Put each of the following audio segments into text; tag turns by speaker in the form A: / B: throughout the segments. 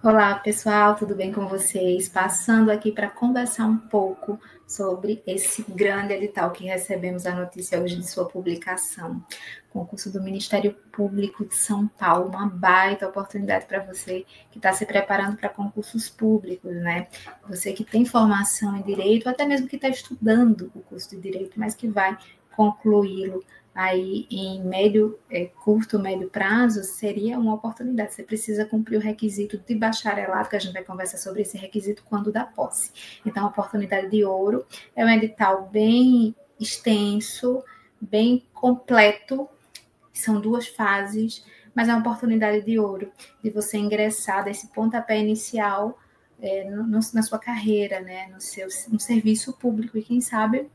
A: Olá, pessoal, tudo bem com vocês? Passando aqui para conversar um pouco sobre esse grande edital que recebemos a notícia hoje de sua publicação. Concurso do Ministério Público de São Paulo, uma baita oportunidade para você que está se preparando para concursos públicos, né? Você que tem formação em direito, até mesmo que está estudando o curso de direito, mas que vai concluí-lo aí em curto, médio prazo, seria uma oportunidade. Você precisa cumprir o requisito de bacharelado, que a gente vai conversar sobre esse requisito quando da posse. Então, a oportunidade de ouro é um edital bem extenso, bem completo, são 2 fases, mas é uma oportunidade de ouro, de você ingressar desse pontapé inicial na sua carreira, né, no serviço público, e quem sabe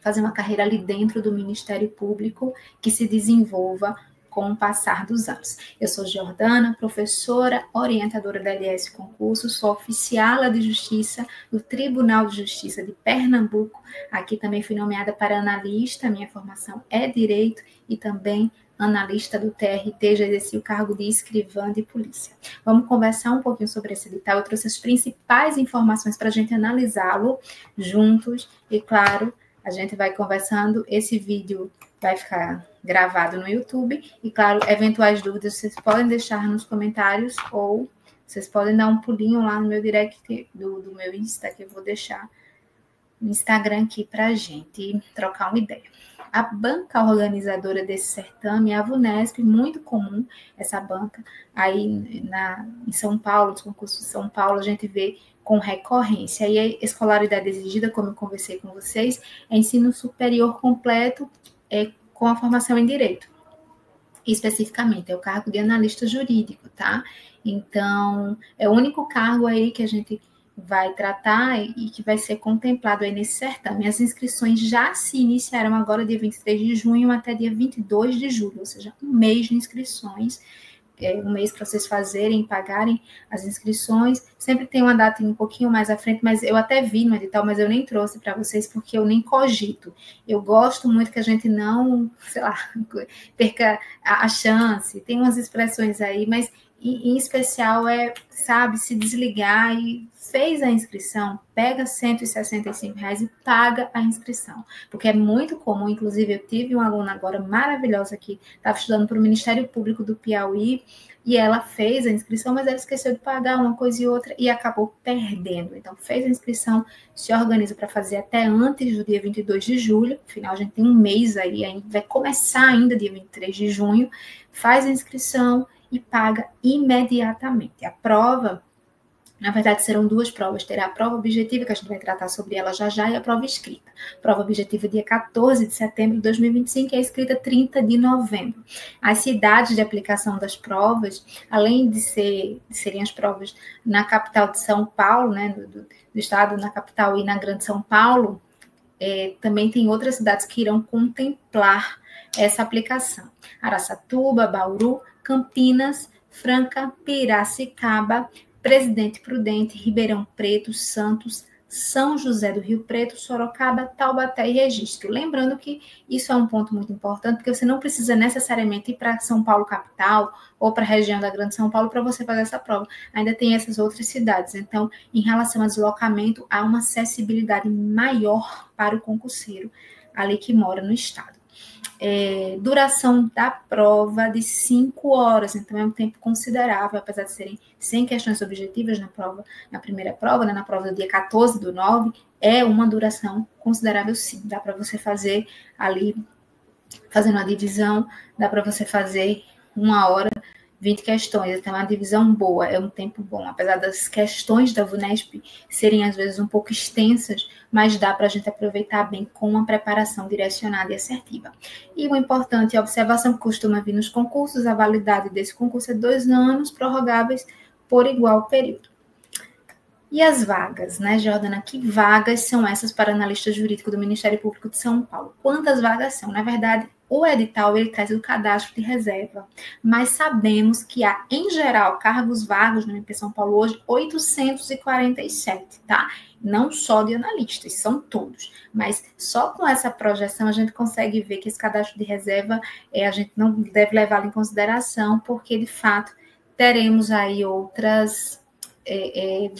A: fazer uma carreira ali dentro do Ministério Público que se desenvolva com o passar dos anos. Eu sou Jordana, professora, orientadora da LS Concurso, sou oficiala de Justiça do Tribunal de Justiça de Pernambuco. Aqui também fui nomeada para analista, minha formação é Direito e também analista do TRT, já exerci o cargo de escrivã de polícia. Vamos conversar um pouquinho sobre esse edital. Eu trouxe as principais informações para a gente analisá-lo juntos e, claro, a gente vai conversando, esse vídeo vai ficar gravado no YouTube e, claro, eventuais dúvidas vocês podem deixar nos comentários ou vocês podem dar um pulinho lá no meu direct do meu Insta, que eu vou deixar no Instagram aqui para a gente trocar uma ideia. A banca organizadora desse certame é a VUNESP, muito comum essa banca. Aí em São Paulo, nos concursos de São Paulo, a gente vê com recorrência. E a escolaridade exigida, como eu conversei com vocês, é ensino superior completo com a formação em Direito. Especificamente, é o cargo de analista jurídico, tá? Então, é o único cargo aí que a gente vai tratar e que vai ser contemplado aí nesse certame. As inscrições já se iniciaram agora, dia 23 de junho até dia 22 de julho, ou seja, um mês de inscrições, um mês para vocês fazerem, pagarem as inscrições. Sempre tem uma data um pouquinho mais à frente, mas eu até vi no edital, mas eu nem trouxe para vocês porque eu nem cogito. Eu gosto muito que a gente não, sei lá, perca a chance. Tem umas expressões aí, mas em especial sabe, se desligar e fez a inscrição, pega R$ 165 e paga a inscrição. Porque é muito comum, inclusive eu tive uma aluna agora maravilhosa que estava estudando para o Ministério Público do Piauí e ela fez a inscrição, mas ela esqueceu de pagar uma coisa e outra e acabou perdendo. Então, fez a inscrição, se organiza para fazer até antes do dia 22 de julho, afinal a gente tem um mês aí, vai começar ainda dia 23 de junho, faz a inscrição e paga imediatamente. A prova, na verdade, serão 2 provas. Terá a prova objetiva, que a gente vai tratar sobre ela já, e a prova escrita. Prova objetiva dia 14 de setembro de 2025 e a escrita 30 de novembro. As cidades de aplicação das provas, além de serem as provas na capital de São Paulo, né, do estado, na capital e na Grande São Paulo, também tem outras cidades que irão contemplar essa aplicação. Araçatuba, Bauru, Campinas, Franca, Piracicaba, Presidente Prudente, Ribeirão Preto, Santos, São José do Rio Preto, Sorocaba, Taubaté e Registro. Lembrando que isso é um ponto muito importante, porque você não precisa necessariamente ir para São Paulo capital ou para a região da Grande São Paulo para você fazer essa prova. Ainda tem essas outras cidades. Então, em relação ao deslocamento, há uma acessibilidade maior para o concurseiro ali que mora no estado. Duração da prova de 5 horas, então é um tempo considerável, apesar de serem 100 questões objetivas na primeira prova, né, na prova do dia 14 do 9, é uma duração considerável sim, dá para você fazer ali, fazendo a divisão, dá para você fazer 1 hora, 20 questões, então é uma divisão boa, é um tempo bom, apesar das questões da VUNESP serem às vezes um pouco extensas, mas dá para a gente aproveitar bem com uma preparação direcionada e assertiva. E uma importante observação que costuma vir nos concursos, a validade desse concurso é 2 anos, prorrogáveis por igual período. E as vagas, né, Jordana? Que vagas são essas para analista jurídico do Ministério Público de São Paulo? Quantas vagas são? Na verdade, o edital ele traz o cadastro de reserva, mas sabemos que há, em geral, cargos vagos no MP São Paulo hoje, 847, tá? Não só de analistas, são todos. Mas só com essa projeção a gente consegue ver que esse cadastro de reserva a gente não deve levá-lo em consideração, porque, de fato, teremos aí outras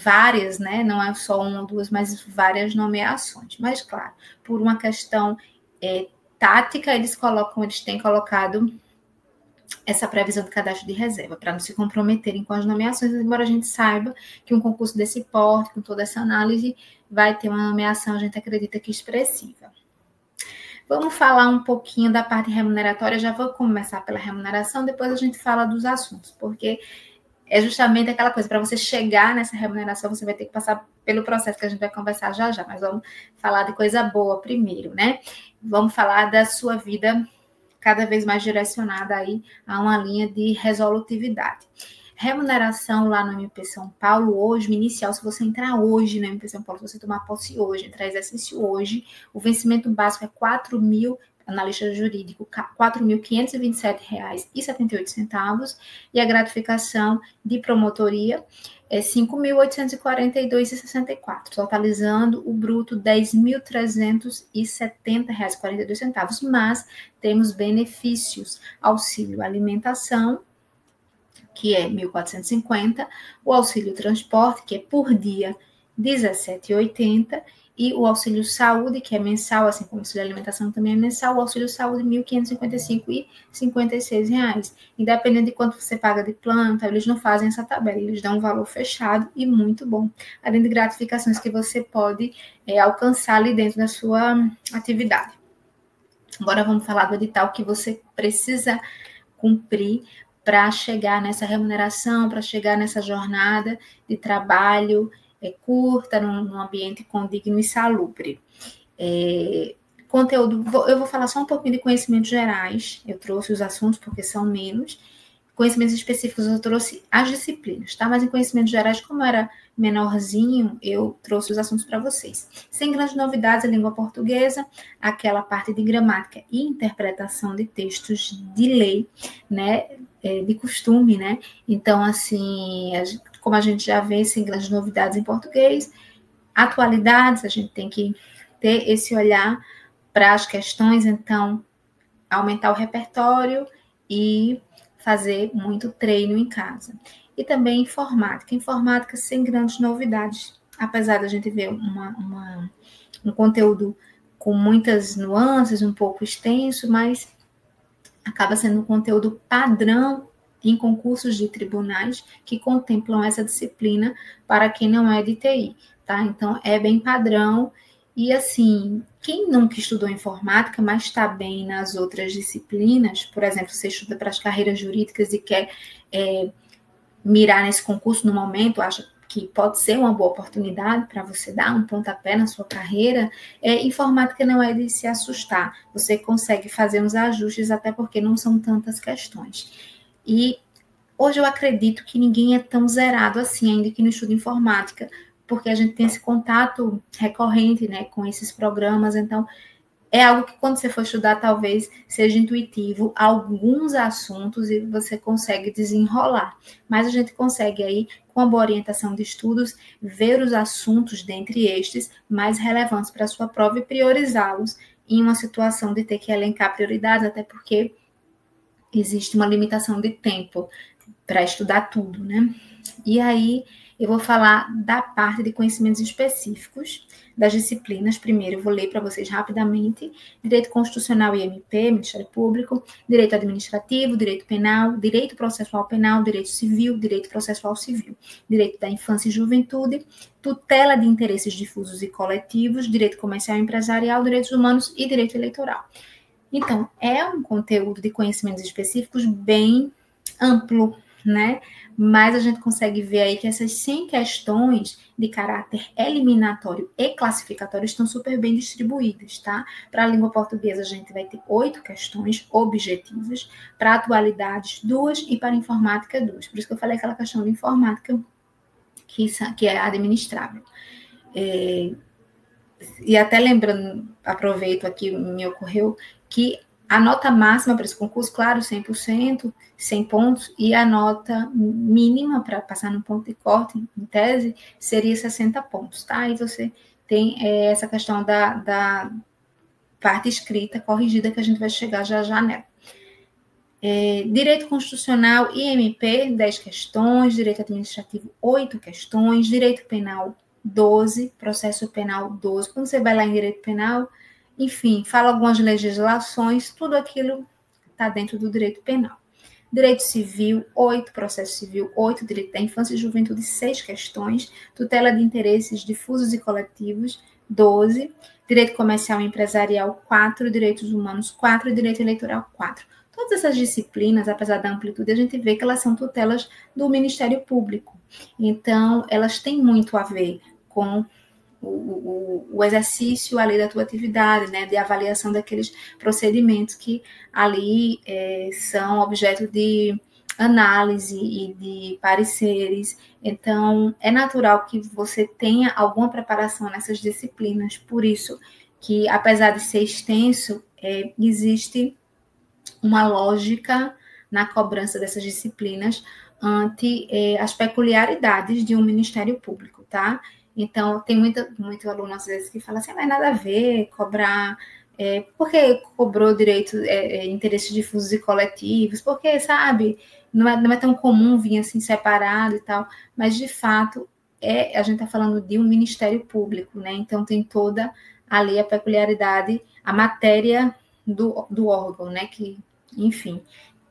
A: várias, né? Não é só uma ou duas, mas várias nomeações. Mas, claro, por uma questão tática, eles têm colocado essa previsão de cadastro de reserva, para não se comprometerem com as nomeações, embora a gente saiba que um concurso desse porte, com toda essa análise, vai ter uma nomeação, a gente acredita que expressiva. Vamos falar um pouquinho da parte remuneratória, já vou começar pela remuneração, depois a gente fala dos assuntos, porque é justamente aquela coisa, para você chegar nessa remuneração, você vai ter que passar pelo processo que a gente vai conversar já, mas vamos falar de coisa boa primeiro, né? Vamos falar da sua vida cada vez mais direcionada aí a uma linha de resolutividade. Remuneração lá no MP São Paulo, hoje, inicial, se você entrar hoje no MP São Paulo, se você tomar posse hoje, entrar exercício hoje, o vencimento básico é R$ 4.000, analista jurídico, R$ 4.527,78, e a gratificação de promotoria é R$ 5.842,64, totalizando o bruto R$ 10.370,42, mas temos benefícios, auxílio alimentação, que é 1.450, o auxílio transporte, que é por dia R$ 17,80, e o auxílio saúde, que é mensal, assim como o auxílio alimentação também é mensal, o auxílio saúde R$ 1.555,56. Independente de quanto você paga de plano, tá? Eles não fazem essa tabela, eles dão um valor fechado e muito bom. Além de gratificações que você pode alcançar ali dentro da sua atividade. Agora vamos falar do edital que você precisa cumprir para chegar nessa remuneração, para chegar nessa jornada de trabalho curta, num ambiente condigno e salubre. Conteúdo, eu vou falar só um pouquinho de conhecimentos gerais, eu trouxe os assuntos porque são menos, conhecimentos específicos eu trouxe as disciplinas, tá? Mas em conhecimentos gerais, como era menorzinho, eu trouxe os assuntos para vocês. Sem grandes novidades, a língua portuguesa, aquela parte de gramática e interpretação de textos de lei, né? De costume, né? Então, assim, como a gente já vê, sem grandes novidades em português, atualidades, a gente tem que ter esse olhar para as questões, então, aumentar o repertório e fazer muito treino em casa. E também informática sem grandes novidades, apesar da gente ver um conteúdo com muitas nuances, um pouco extenso, mas acaba sendo um conteúdo padrão em concursos de tribunais que contemplam essa disciplina para quem não é de TI, tá? Então, é bem padrão. E, assim, quem nunca estudou informática, mas está bem nas outras disciplinas, por exemplo, você estuda para as carreiras jurídicas e quer mirar nesse concurso no momento, acha que pode ser uma boa oportunidade para você dar um pontapé na sua carreira, informática não é de se assustar. Você consegue fazer uns ajustes, até porque não são tantas questões. E hoje eu acredito que ninguém é tão zerado assim, ainda que no estudo informática, porque a gente tem esse contato recorrente, né, com esses programas, então é algo que quando você for estudar talvez seja intuitivo alguns assuntos e você consegue desenrolar, mas a gente consegue aí, com a boa orientação de estudos, ver os assuntos dentre estes mais relevantes para a sua prova e priorizá-los em uma situação de ter que elencar prioridades, até porque existe uma limitação de tempo para estudar tudo, né? E aí eu vou falar da parte de conhecimentos específicos das disciplinas. Primeiro, eu vou ler para vocês rapidamente: Direito Constitucional e MP, Ministério Público, Direito Administrativo, Direito Penal, Direito Processual Penal, Direito Civil, Direito Processual Civil, Direito da Infância e Juventude, Tutela de Interesses Difusos e Coletivos, Direito Comercial e Empresarial, Direitos Humanos e Direito Eleitoral. Então, é um conteúdo de conhecimentos específicos bem amplo, né? Mas a gente consegue ver aí que essas 100 questões de caráter eliminatório e classificatório estão super bem distribuídas, tá? Para a língua portuguesa, a gente vai ter 8 questões objetivas, para atualidades, 2, e para informática, 2. Por isso que eu falei aquela questão de informática que é administrável. E até lembrando, aproveito aqui, me ocorreu que a nota máxima para esse concurso, claro, 100%, 100 pontos, e a nota mínima para passar no ponto de corte, em tese, seria 60 pontos, tá? E você tem essa questão da parte escrita corrigida, que a gente vai chegar já nela. Direito Constitucional e MP, 10 questões, Direito Administrativo, 8 questões, Direito Penal, 12, Processo Penal, 12. Quando você vai lá em Direito Penal, enfim, fala algumas legislações, tudo aquilo está dentro do Direito Penal. Direito Civil, 8, Processo Civil, 8, Direito da Infância e Juventude, 6 questões, Tutela de Interesses Difusos e Coletivos, 12, Direito Comercial e Empresarial, 4, Direitos Humanos, 4 e Direito Eleitoral, 4. Todas essas disciplinas, apesar da amplitude, a gente vê que elas são tutelas do Ministério Público. Então, elas têm muito a ver com o exercício ali da tua atividade, né, de avaliação daqueles procedimentos que ali são objeto de análise e de pareceres. Então, é natural que você tenha alguma preparação nessas disciplinas, por isso que, apesar de ser extenso, existe uma lógica na cobrança dessas disciplinas ante as peculiaridades de um Ministério Público, tá? Então, tem muito aluno, às vezes, que fala assim, não é nada a ver cobrar, porque cobrou direito, interesses difusos e coletivos, porque, sabe, não é tão comum vir assim separado e tal, mas, de fato, a gente está falando de um Ministério Público, né? Então, tem toda ali a peculiaridade, a matéria do órgão, né? Que, enfim,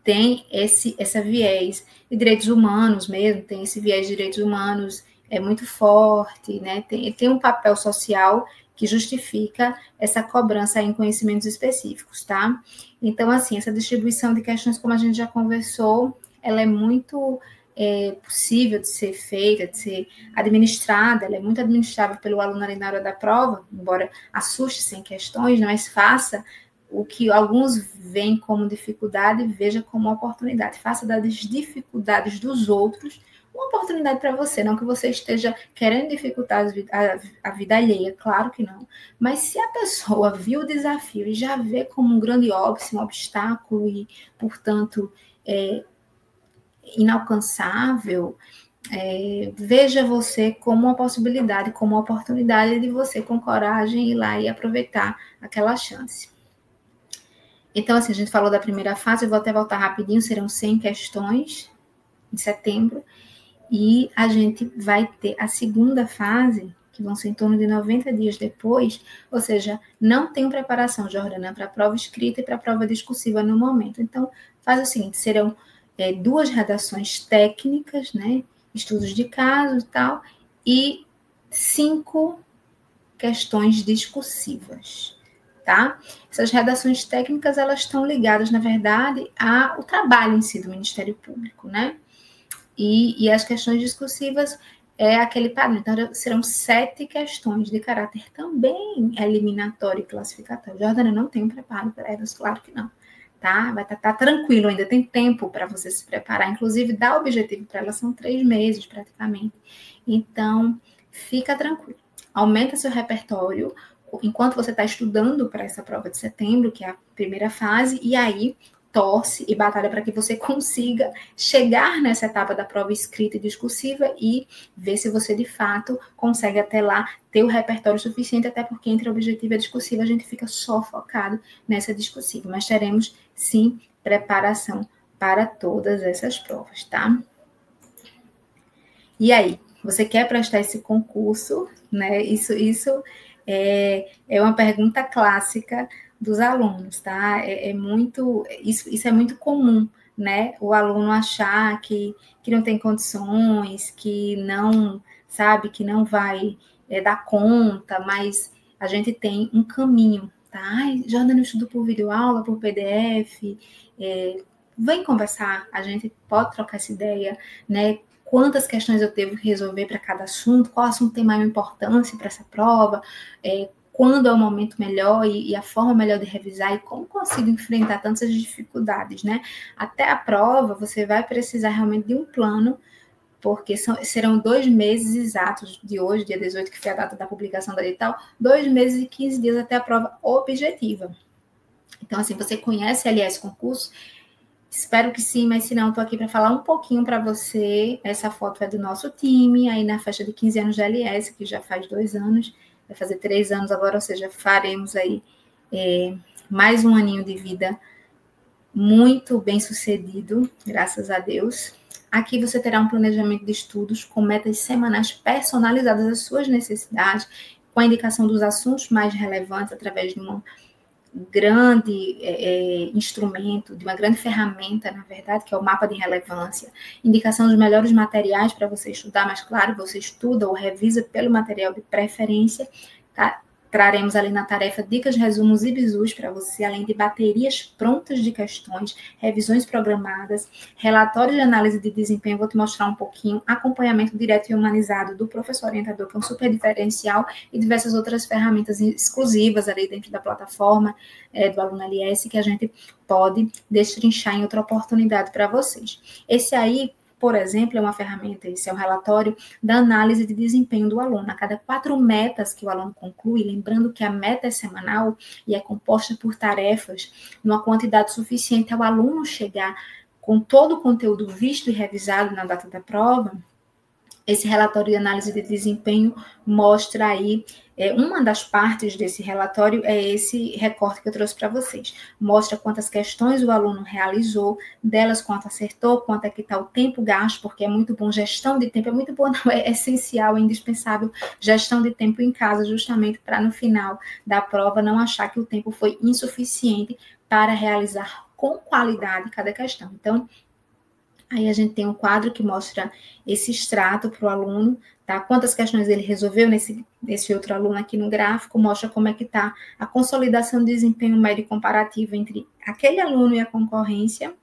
A: tem essa viés. E direitos humanos mesmo, tem esse viés de direitos humanos, é muito forte, né? Tem um papel social que justifica essa cobrança em conhecimentos específicos, tá? Então, assim, essa distribuição de questões, como a gente já conversou, ela é muito possível de ser feita, de ser administrada, ela é muito administrável pelo aluno ali na hora da prova, embora assuste sem questões, mas faça o que alguns veem como dificuldade, veja como oportunidade. Faça das dificuldades dos outros uma oportunidade para você, não que você esteja querendo dificultar a vida alheia, claro que não. Mas se a pessoa viu o desafio e já vê como um grande óbice, um obstáculo e, portanto, inalcançável, veja você como uma possibilidade, como uma oportunidade de você, com coragem, ir lá e aproveitar aquela chance. Então, assim, a gente falou da primeira fase, eu vou até voltar rapidinho, serão 100 questões em setembro, e a gente vai ter a segunda fase, que vão ser em torno de 90 dias depois, ou seja, não tem preparação, Jordana, para a prova escrita e para a prova discursiva no momento. Então, faz o seguinte, serão 2 redações técnicas, né, estudos de caso e tal, e 5 questões discursivas, tá? Essas redações técnicas, elas estão ligadas, na verdade, ao trabalho em si do Ministério Público, né? E as questões discursivas é aquele padrão. Então, serão 7 questões de caráter também eliminatório e classificatório. Jordana, não tem um preparo para elas, claro que não. Tá? Vai estar tranquilo, ainda tem tempo para você se preparar. Inclusive, dar objetivo para elas são 3 meses, praticamente. Então, fica tranquilo. Aumenta seu repertório enquanto você está estudando para essa prova de setembro, que é a primeira fase, e aí torce e batalha para que você consiga chegar nessa etapa da prova escrita e discursiva e ver se você, de fato, consegue até lá ter o repertório suficiente, até porque entre a objetiva e a discursiva a gente fica só focado nessa discursiva. Mas teremos, sim, preparação para todas essas provas, tá? E aí, você quer prestar esse concurso, né? Isso é uma pergunta clássica dos alunos, tá? Isso é muito comum, né? O aluno achar que não tem condições, que não, sabe, que não vai dar conta, mas a gente tem um caminho, tá? Ai, Jordana, eu estudo por videoaula, por PDF, vem conversar, a gente pode trocar essa ideia, né? Quantas questões eu devo resolver para cada assunto, qual assunto tem maior importância para essa prova, quando é o momento melhor e a forma melhor de revisar e como consigo enfrentar tantas dificuldades, né? Até a prova, você vai precisar realmente de um plano, porque serão 2 meses exatos de hoje, dia 18, que foi a data da publicação da edital, 2 meses e 15 dias até a prova objetiva. Então, assim, você conhece, aliás, concurso? Espero que sim, mas se não, estou aqui para falar um pouquinho para você. Essa foto é do nosso time, aí na festa de 15 anos da LS, que já faz 2 anos, vai fazer 3 anos agora, ou seja, faremos aí mais um aninho de vida muito bem sucedido, graças a Deus. Aqui você terá um planejamento de estudos com metas semanais personalizadas às suas necessidades, com a indicação dos assuntos mais relevantes através de um grande instrumento, de uma grande ferramenta, na verdade, que é o mapa de relevância, indicação dos melhores materiais para você estudar, mas claro, você estuda ou revisa pelo material de preferência, tá? Traremos ali na tarefa dicas, resumos e bizus para você, além de baterias prontas de questões, revisões programadas, relatórios de análise de desempenho, vou te mostrar um pouquinho, acompanhamento direto e humanizado do professor orientador, que é um super diferencial, e diversas outras ferramentas exclusivas ali dentro da plataforma do Aluno LS, que a gente pode destrinchar em outra oportunidade para vocês. Esse aí, por exemplo, é uma ferramenta, esse é um relatório da análise de desempenho do aluno. A cada 4 metas que o aluno conclui, lembrando que a meta é semanal e é composta por tarefas numa quantidade suficiente ao aluno chegar com todo o conteúdo visto e revisado na data da prova, esse relatório de análise de desempenho mostra aí, uma das partes desse relatório é esse recorte que eu trouxe para vocês. Mostra quantas questões o aluno realizou, delas quanto acertou, quanto é que está o tempo gasto, porque é muito bom, gestão de tempo é muito bom, não, é essencial, é indispensável, gestão de tempo em casa, justamente para no final da prova não achar que o tempo foi insuficiente para realizar com qualidade cada questão. Então, aí a gente tem um quadro que mostra esse extrato para o aluno, tá? Quantas questões ele resolveu nesse outro aluno aqui no gráfico, mostra como é que está a consolidação de desempenho médio comparativo entre aquele aluno e a concorrência,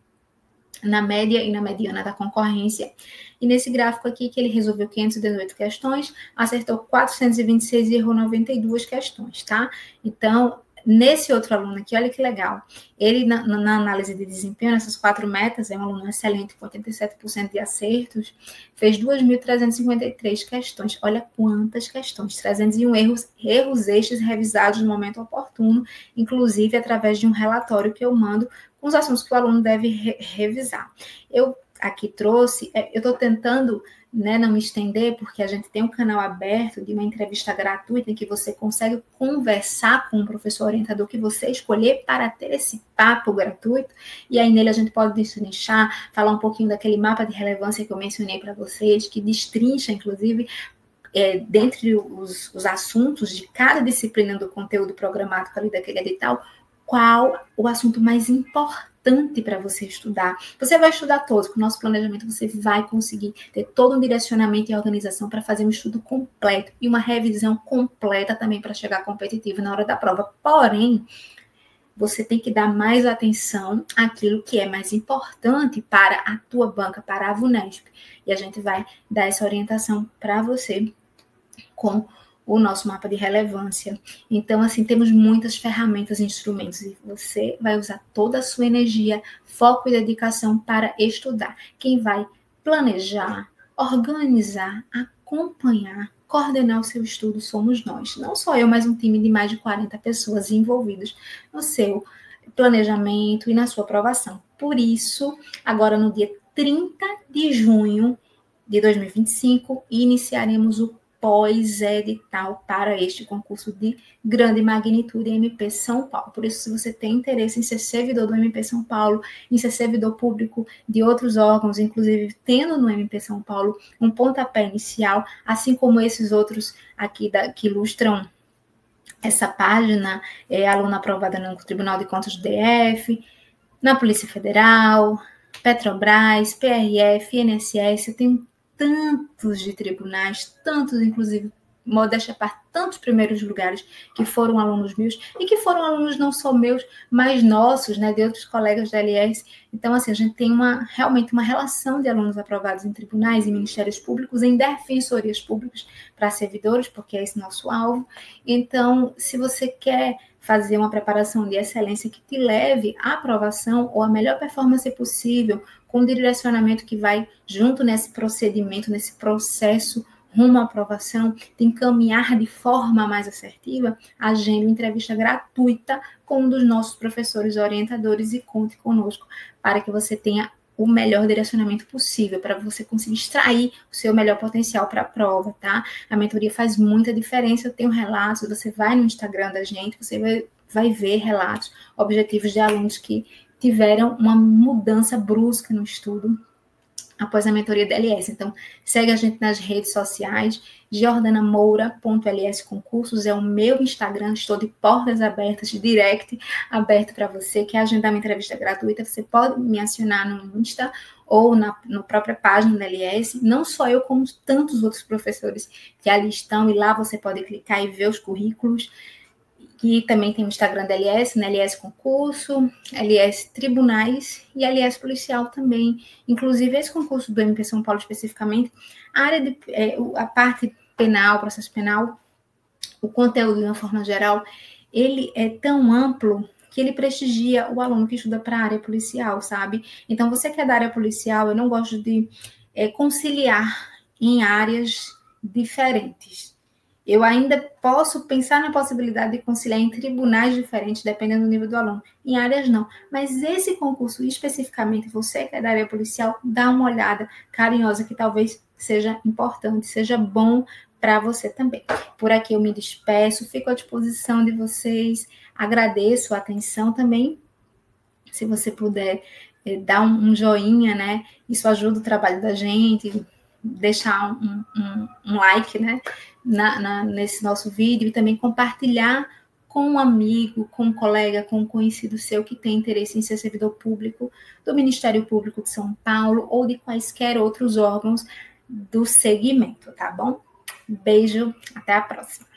A: na média e na mediana da concorrência. E nesse gráfico aqui, que ele resolveu 518 questões, acertou 426 e errou 92 questões, tá? Então, nesse outro aluno aqui, olha que legal, ele na análise de desempenho, nessas 4 metas, é um aluno excelente, com 87% de acertos, fez 2.353 questões, olha quantas questões, 301 erros estes revisados no momento oportuno, inclusive através de um relatório que eu mando com os assuntos que o aluno deve revisar. Eu aqui trouxe, eu estou tentando não me estender, porque a gente tem um canal aberto de uma entrevista gratuita em que você consegue conversar com o professor orientador que você escolher para ter esse papo gratuito, e aí nele a gente pode destrinchar, falar um pouquinho daquele mapa de relevância que eu mencionei para vocês, que destrincha, inclusive, dentre os assuntos de cada disciplina do conteúdo programático ali daquele edital, qual o assunto mais importante para você estudar. Você vai estudar todos, com o nosso planejamento você vai conseguir ter todo um direcionamento e organização para fazer um estudo completo e uma revisão completa também para chegar competitivo na hora da prova. Porém, você tem que dar mais atenção àquilo que é mais importante para a tua banca, para a VUNESP. E a gente vai dar essa orientação para você com o nosso mapa de relevância. Então, assim, temos muitas ferramentas e instrumentos e você vai usar toda a sua energia, foco e dedicação para estudar. Quem vai planejar, organizar, acompanhar, coordenar o seu estudo somos nós. Não só eu, mas um time de mais de 40 pessoas envolvidas no seu planejamento e na sua aprovação. Por isso, agora no dia 30 de junho de 2025, iniciaremos o pós-edital para este concurso de grande magnitude MP São Paulo. Por isso, se você tem interesse em ser servidor do MP São Paulo, em ser servidor público de outros órgãos, inclusive tendo no MP São Paulo um pontapé inicial, assim como esses outros aqui que ilustram essa página, aluna aprovada no Tribunal de Contas do DF, na Polícia Federal, Petrobras, PRF, INSS, tem tantos de tribunais, tantos, inclusive, modéstia à parte, tantos primeiros lugares que foram alunos meus e que foram alunos não só meus, mas nossos, de outros colegas da LS. Então, assim, a gente tem realmente uma relação de alunos aprovados em tribunais, em ministérios públicos, em defensorias públicas para servidores, porque é esse nosso alvo. Então, se você quer fazer uma preparação de excelência que te leve à aprovação ou à melhor performance possível, com um direcionamento que vai junto nesse procedimento, nesse processo rumo à aprovação, te encaminhar de forma mais assertiva, agende uma entrevista gratuita com um dos nossos professores orientadores e conte conosco para que você tenha o melhor direcionamento possível, para você conseguir extrair o seu melhor potencial para a prova, tá? A mentoria faz muita diferença, eu tenho relatos, você vai no Instagram da gente, você vai ver relatos objetivos de alunos que tiveram uma mudança brusca no estudo após a mentoria da LS. Então, segue a gente nas redes sociais, jordanamoura.ls Concursos é o meu Instagram, estou de portas abertas, de direct aberto para você, quer agendar uma entrevista gratuita, você pode me acionar no Insta ou na própria página da LS, não só eu, como tantos outros professores que ali estão, e lá você pode clicar e ver os currículos, que também tem o Instagram da LS, né? LS Concurso, LS Tribunais e LS Policial também. Inclusive, esse concurso do MP São Paulo especificamente, a parte penal, processo penal, o conteúdo de uma forma geral, ele é tão amplo que ele prestigia o aluno que estuda para a área policial, sabe? Então, você que é da área policial, eu não gosto de conciliar em áreas diferentes. Eu ainda posso pensar na possibilidade de conciliar em tribunais diferentes, dependendo do nível do aluno. Em áreas, não. Mas esse concurso, especificamente, você que é da área policial, dá uma olhada carinhosa, que talvez seja importante, seja bom para você também. Por aqui eu me despeço, fico à disposição de vocês, agradeço a atenção também. Se você puder dar um joinha, né? Isso ajuda o trabalho da gente, deixar um like, né? Nesse nosso vídeo e também compartilhar com um amigo, com um colega, com um conhecido seu que tem interesse em ser servidor público do Ministério Público de São Paulo ou de quaisquer outros órgãos do segmento, tá bom? Beijo, até a próxima.